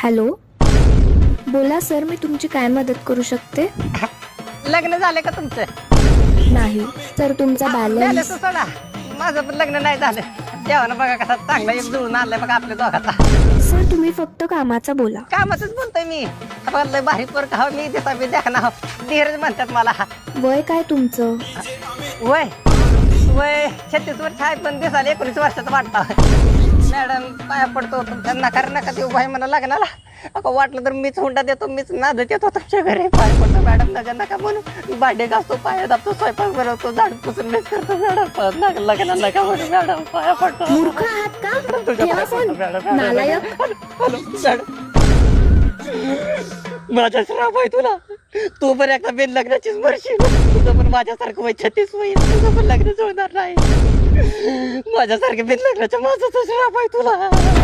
Hello, बोला sir, मी तुमची काय मदत करू शकते? लग्न झाले का तुमचं? नाही सर, तुमचा झालं बॅलन्स. तर सोडा, माझं पण लग्न नाही झालं. देवानं बघा कसा चांगला एक जुळून आणलाय बघा आपल्या दोघाचा. सर, तुम्ही फक्त कामाचा बोला. कामातच बोलतोय मी. लय भारी पोर का मी दिसा बी देखना धीरज म्हणतात मला. वय काय तुमचं? वय वय 36 वर्ष आहे, पण दिसाला 19 वर्षाचा वाटतं. मॅडम पाया पडतो तुमच्या नकार नका देऊ भाई म्हणा लग्नाला. अगं वाटलं तर मीच हुंडा देतो, मीच नादत येतो तुमच्या घरी. पाया पडतो मॅडम, नका नका म्हणून. भांडे घासतो, पाया दाबतो, स्वयंपाक बनवतो, झाडू पुसून मीच करतो मॅडम. लग्न नका म्हणून मॅडम, पाया पडतो. मूर्ख आहात का? ठेवा फोन. नालायक. माझा श्राप आहे तुला. तू पण एकदा बिन लग्नाचीच मरशील. तुझं पण माझ्यासारखं वय 36 होईल. तुझं पण लग्न जुळणार नाही. माझ्यासारखं बिन लग्नाच्या माझा श्राप आहे तुला.